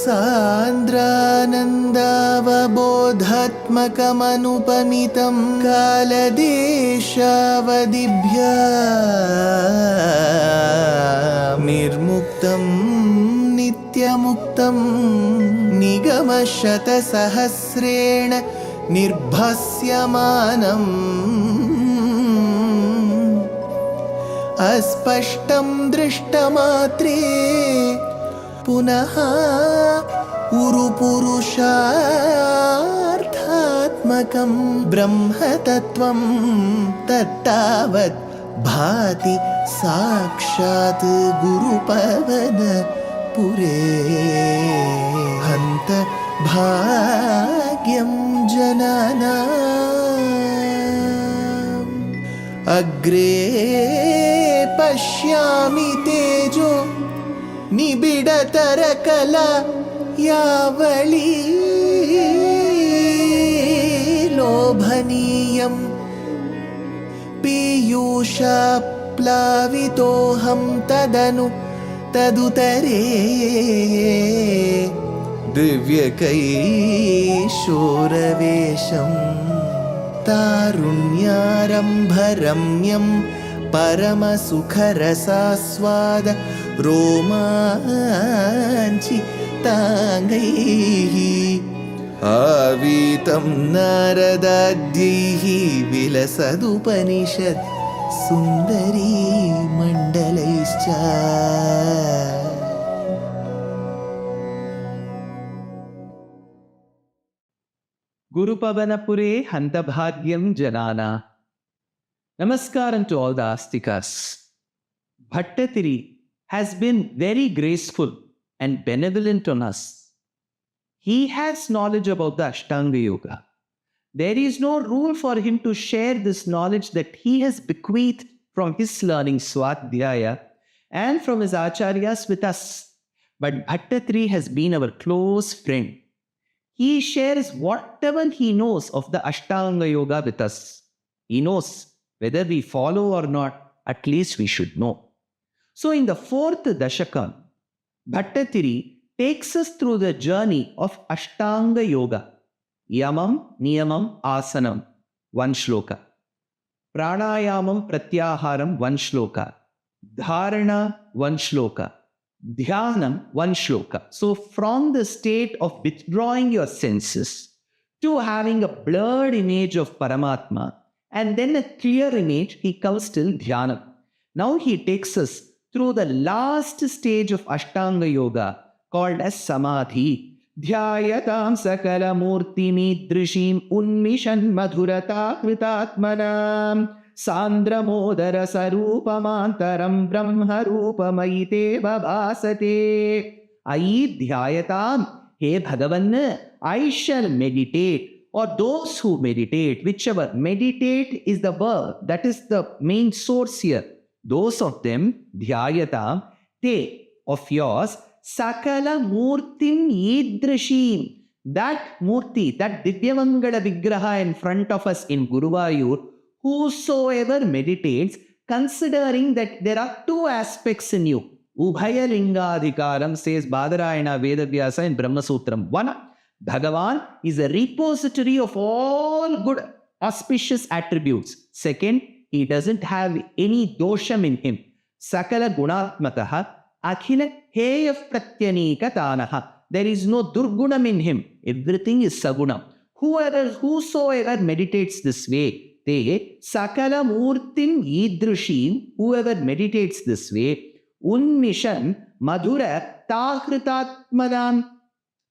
सान्द्रानन्दावबोधात्मकमनुपमितं कालदेशावदिभ्या निर्मुक्तं नित्यमुक्तं निगमशतसहस्रेण निर्भास्यमानम् अस्पष्टं दृष्टमात्रे पुनः उरुपुरुषार्थात्मकं ब्रह्मतत्त्वं तत्तावत् भाति साक्षात् गुरुपवनपुरे हन्त भाग्यं जनानाम् अग्रे पश्यामि तेजो निबिडतरकला यावली लोभनीयं पीयूषाप्लावितोऽहं तदुतरे दिव्यकैशोरवेशं तारुण्यारम्भरम्यं परमसुखरसास्वाद रोमाञ्चिताङ्गैः आवीतं नारदाद्यैः विलसदुपनिषत् सुन्दरी मण्डलैश्च Gurupavanapure Hantabhagyam Janana. Namaskaram to all the Astikas. Bhaṭṭatiri has been very graceful and benevolent on us. He has knowledge about the Ashtanga Yoga. There is no rule for him to share this knowledge that he has bequeathed from his learning Swadhyaya and from his Acharyas with us. But Bhaṭṭatiri has been our close friend. He shares whatever he knows of the Ashtanga Yoga with us. He knows whether we follow or not, at least we should know. So in the fourth Daśhakaṃ, Bhaṭṭatiri takes us through the journey of Ashtanga Yoga. Yamam, Niyamam, Asanam, one Shloka. Pranayamam, Pratyaharam, one Shloka. Dharana, one Shloka. Dhyanam, one Shloka. So from the state of withdrawing your senses to having a blurred image of paramatma and then a clear image, he comes till Dhyanam. Now he takes us through the last stage of Ashtanga Yoga called as Samadhi. Dhyayatam sakala murtimidrishim unmishan madhurata kritatmanam Sandramodara sarupamantaram brahmarupamaite babhasate. Ai dhyayatam, hey Bhagavan, I shall meditate, or those who meditate, whichever, meditate is the verb, that is the main source here. Those of them, dhyayatam, they of yours, sakala murtim yidrashim, that murti, that Divyamangala Vigraha in front of us in Guruvayur, whosoever meditates, considering that there are two aspects in you. Ubhaya Lingadhikaram, says Badarayana Vedavyasa in Brahma Sutram. One, Bhagavan is a repository of all good auspicious attributes. Second, he doesn't have any dosham in him. Sakala gunatmataha akhila heya pratyanikatanaha. There is no durgunam in him. Everything is sagunam. Whosoever meditates this way, they sakala murtin idrushim, whoever meditates this way, unmishan madhura tahritatmadam,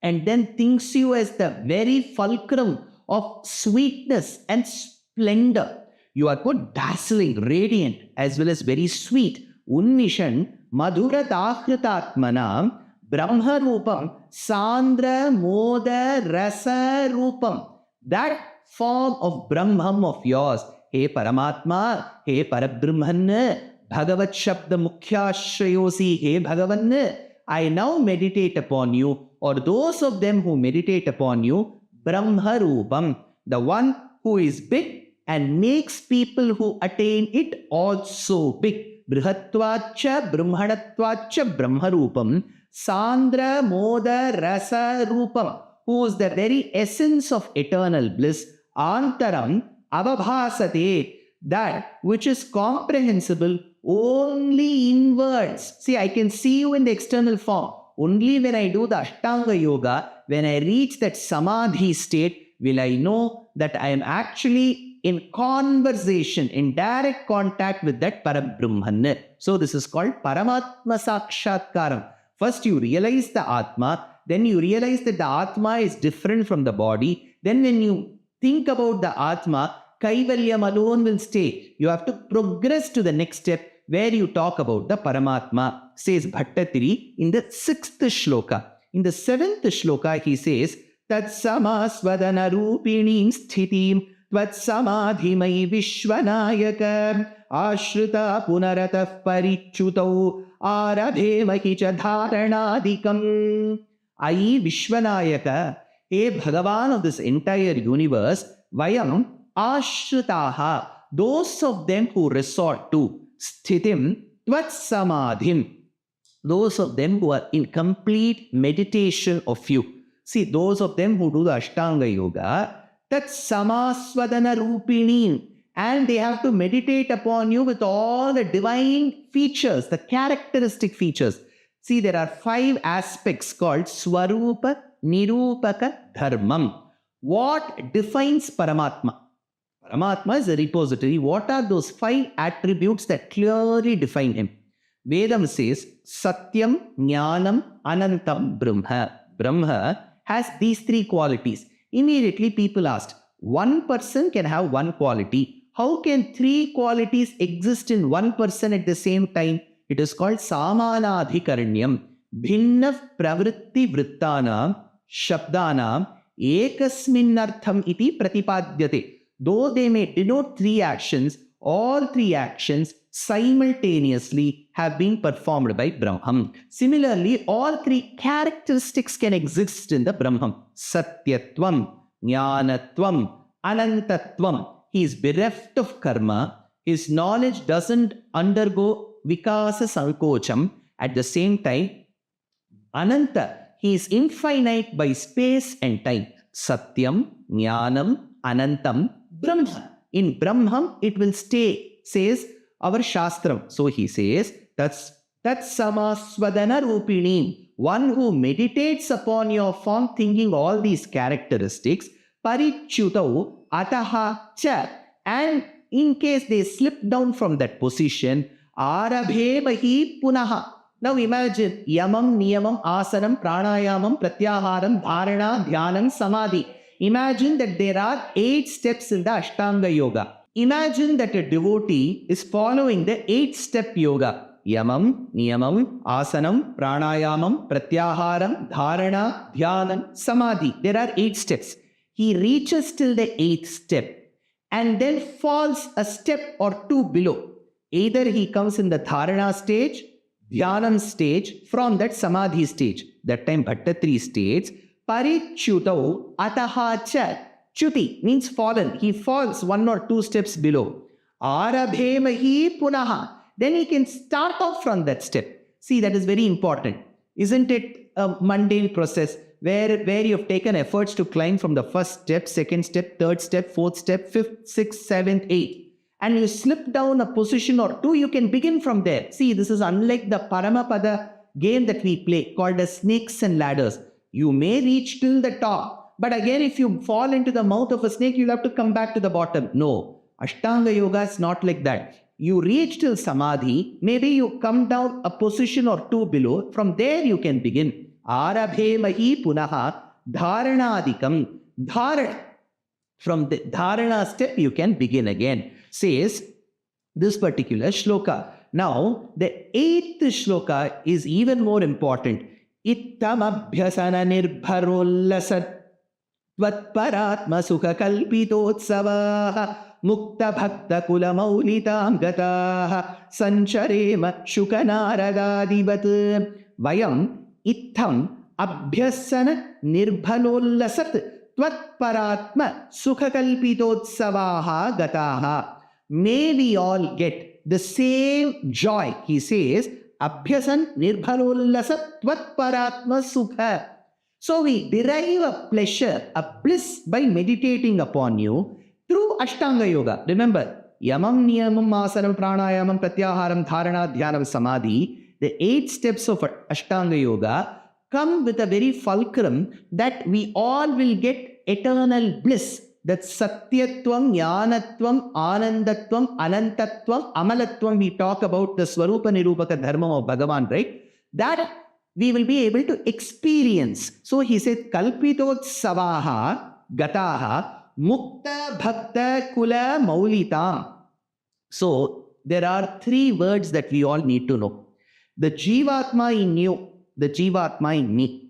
and then thinks you as the very fulcrum of sweetness and splendor. You are both dazzling, radiant, as well as very sweet. Unmishan madhura tahritatmanam brahma rupam sandra moda rasa rupam. That form of Brahman of yours, He Paramatma, He Parabrahman, Bhagavat Shabda Mukhyashrayosi, He Bhagavan, I now meditate upon you, or those of them who meditate upon you, Brahma Rupam, the one who is big and makes people who attain it also big. Brihatvacha Brahmanatvacha Brahmarupam Sandra Moda Rasa Rupam, who is the very essence of eternal bliss, Antaram Avabhasate, that which is comprehensible only inwards. See, I can see you in the external form. Only when I do the Ashtanga yoga, when I reach that Samadhi state, will I know that I am actually in conversation, in direct contact with that Parabrahman. So this is called Paramatma Sakshatkaram. First you realize the Atma, then you realize that the Atma is different from the body. Then when you think about the Atma, Kaivalyam alone will stay. You have to progress to the next step where you talk about the Paramatma, says Bhaṭṭatiri in the 6th shloka. In the 7th shloka, he says, Tat samasvadana rupinim sthitim tvat samadhimai vishwanayaka ashrita punaratah parichutau aradhevahi cha dharanadikam. I, Vishwanayaka, hey Bhagavan of this entire universe, Vayam Ashritaha, those of them who resort to Sthitim Tvat Samadhim, those of them who are in complete meditation of you. See, those of them who do the Ashtanga Yoga, that Samasvadana Rupinim, and they have to meditate upon you with all the divine features, the characteristic features. See, there are 5 aspects called Swarupa, Nirupaka, Dharmam. What defines Paramatma? Paramatma is a repository. What are those 5 attributes that clearly define him? Vedam says, Satyam, Jnanam, Anantam, Brahma. Brahma has these 3 qualities. Immediately people asked, one person can have one quality. How can 3 qualities exist in one person at the same time? It is called Samanadhikaranyam. Bhinna pravritti vrittanam shabdanam ekasminnartham iti pratipadyate. Though they may denote 3 actions, all 3 actions simultaneously have been performed by Brahman. Similarly, all 3 characteristics can exist in the Brahman. Satyatvam, Jnanatvam, Anantatvam. He is bereft of karma. His knowledge doesn't undergo Vikasa Sankocham. At the same time, Ananta, he is infinite by space and time. Satyam, Jnanam, Anantam, Brahma. In Brahman, it will stay, says our Shastram. So he says, that's Samasvadana Rupinim. One who meditates upon your form, thinking all these characteristics, Parichutau Ataha Cha. And in case they slip down from that position, Arabhevahi Punaha. Now imagine Yamam, Niyamam, Asanam, Pranayamam, Pratyaharam, Dharana, Dhyanam, Samadhi. Imagine that there are 8 steps in the Ashtanga Yoga. Imagine that a devotee is following the 8-step yoga. Yamam, Niyamam, Asanam, Pranayamam, Pratyaharam, Dharana, Dhyanam, Samadhi. There are 8 steps. He reaches till the 8th step and then falls a step or 2 below. Either he comes in the Dharana stage, Dhyanam stage, from that Samadhi stage. That time Bhaṭṭatiri states, Parichutau Ataha Cha. Chuti means fallen. He falls 1 or 2 steps below. Arabhemahi Punaha. Then he can start off from that step. See, that is very important. Isn't it a mundane process where you have taken efforts to climb from the 1st step, 2nd step, 3rd step, 4th step, 5th, 6th, 7th, 8th. And you slip down a position or 2, you can begin from there. See, this is unlike the Paramapada game that we play called as snakes and ladders. You may reach till the top, but again, if you fall into the mouth of a snake, you'll have to come back to the bottom. No, Ashtanga Yoga is not like that. You reach till Samadhi, maybe you come down a position or 2 below. From there, you can begin. Arabhemahi Punaha Dharanadikam. Dharana. From the Dharana step, you can begin again, says this particular shloka. Now, the 8th shloka is even more important. Ittam abhyasana nirbharollasat tvatparatma sukha kalpitotsavaha mukta bhakta kula maulitam gataha sancharema Shuka and Narada divat. Vayam ittam abhyasana nirbhalollasat tvatparatma sukha kalpitotsavaha gataha. May we all get the same joy. He says, Abhyasan nirbharollasa tvat paratma sukha. So we derive a pleasure, a bliss by meditating upon you through Ashtanga Yoga. Remember, Yamam, Niyamam, Asanam, Pranayamam, Pratyaharam, Dharana, Dhyanam, Samadhi, the 8 steps of Ashtanga Yoga come with a very fulcrum that we all will get eternal bliss. That's Satyatvam, Jnanatvam, Anandatvam, Anantatvam, Amalatvam. We talk about the Swarupa Nirupaka Dharma of Bhagavan, right? That we will be able to experience. So he said, Kalpitot Savaha, Gataha, Mukta Bhakta Kula Maulitam. So there are 3 words that we all need to know. The Jivatma in you, the Jivatma in me.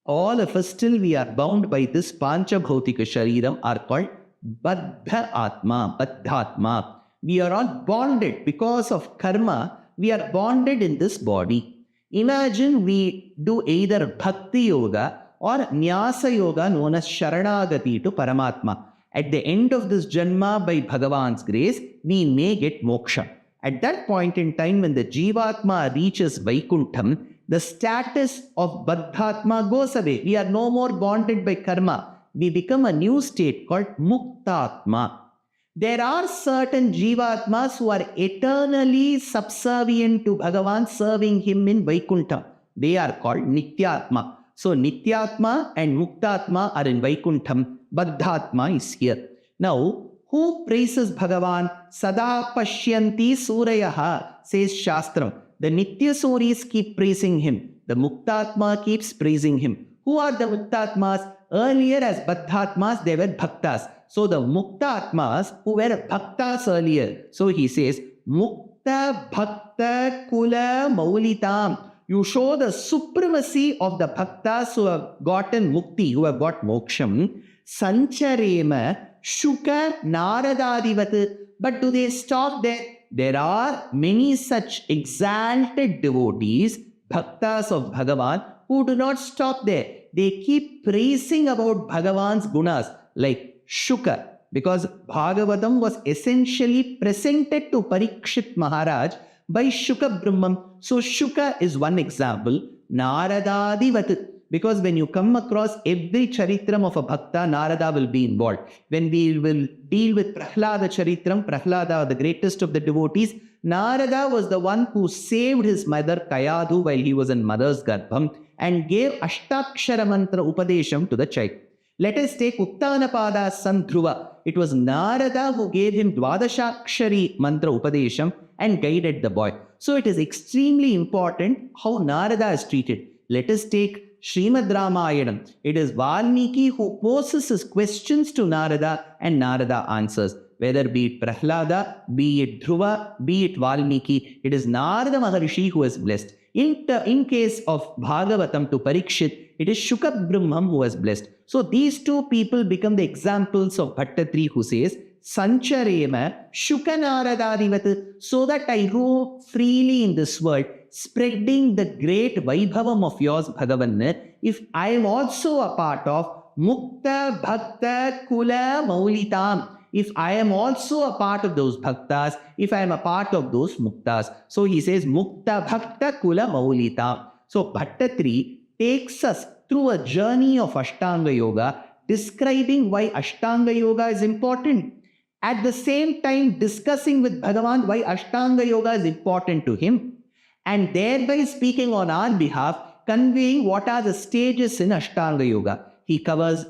All of us still we are bound by this Pancha Bhautika Shariram are called Baddha Atma, Baddhatma. We are all bonded because of karma. We are bonded in this body. Imagine we do either Bhakti Yoga or Nyasa Yoga known as Sharanagati to Paramatma. At the end of this Janma, by Bhagavan's grace, we may get moksha. At that point in time, when the Jivatma reaches Vaikuntham, the status of Baddhatma goes away. We are no more bonded by karma. We become a new state called Muktatma. There are certain Jivatmas who are eternally subservient to Bhagavan, serving him in Vaikuntha. They are called Nityatma. So Nityatma and Muktatma are in Vaikuntham. Baddhatma is here. Now, who praises Bhagavan? Sada Pashyanti Surayaha, says Shastram. The Nitya Suris keep praising him. The Muktatma keeps praising him. Who are the Muktatmas? Earlier as Baddhatmas, they were Bhaktas. So the Muktatmas who were Bhaktas earlier. So he says, Mukta Bhakta Kula Maulitam. You show the supremacy of the Bhaktas who have gotten Mukti, who have got Moksham. Sancharema Shuka Narada. But do they stop there? There are many such exalted devotees, Bhaktas of Bhagavan, who do not stop there. They keep praising about Bhagavan's gunas, like Shuka, because Bhagavatam was essentially presented to Parikshit Maharaj by Shuka Brahman. So Shuka is one example. Narada. Because when you come across every charitram of a bhakta, Narada will be involved. When we will deal with Prahlada charitram, Prahlada, the greatest of the devotees, Narada was the one who saved his mother Kayadu while he was in mother's garbham and gave Ashtakshara mantra upadesham to the child. Let us take Uttanapada son Dhruva. It was Narada who gave him Dvadashakshari mantra upadesham and guided the boy. So it is extremely important how Narada is treated. Let us take Śrīmad Ramayanam. It is Valmiki who poses his questions to Narada and Narada answers. Whether be it Prahlada, be it Dhruva, be it Valmiki, it is Narada Maharishi who is blessed. In case of Bhagavatam to Parikshit, it is Shuka Brahman who was blessed. So these 2 people become the examples of Bhaṭṭatiri who says, Sancharema Shuka Narada, so that I roam freely in this world, spreading the great Vaibhavam of yours, Bhagavan, if I am also a part of Mukta Bhakta Kula Maulitam, if I am also a part of those Bhaktas, if I am a part of those Muktas. So he says Mukta Bhakta Kula Maulitam. So Bhaṭṭatiri takes us through a journey of Ashtanga Yoga, describing why Ashtanga Yoga is important. At the same time discussing with Bhagavan why Ashtanga Yoga is important to him, and thereby speaking on our behalf, conveying what are the stages in Ashtanga Yoga. He covers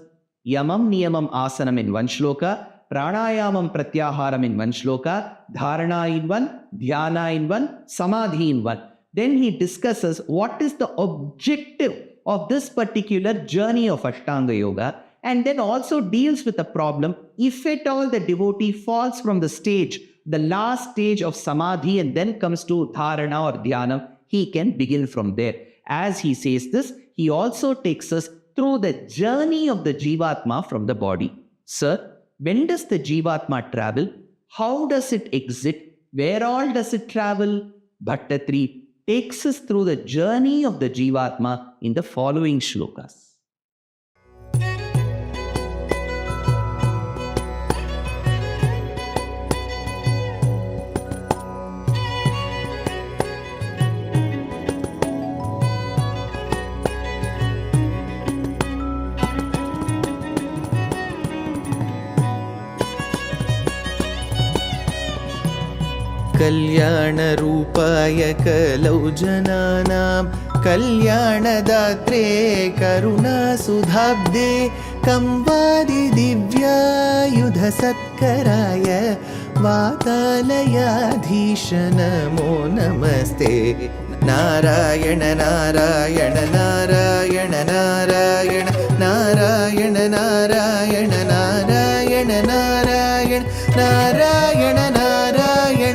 Yamam, Niyamam, Asanam in one shloka, Pranayamam, Pratyaharam in one shloka, Dharana in one, Dhyana in one, Samadhi in one. Then he discusses what is the objective of this particular journey of Ashtanga Yoga, and then also deals with the problem, if at all the devotee falls from the stage, the last stage of Samadhi, and then comes to Dharana or Dhyana, he can begin from there. As he says this, he also takes us through the journey of the Jivatma from the body. Sir, when does the Jivatma travel? How does it exit? Where all does it travel? Bhaṭṭatiri takes us through the journey of the Jivatma in the following shlokas. कल्याणरूपाय कलौ जनानां कल्याणदात्रे करुणासुधाब्दे कंवादिदिव्यायुधसत्कराय वातालयाधीश नमो नमस्ते। नारायण नारायण नारायण नारायण नारायण नारायण नारायण नारायण नारायण नारायण नारायण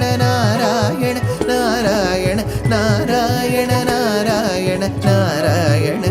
नारायण नारायण नारायण नारायण नारायण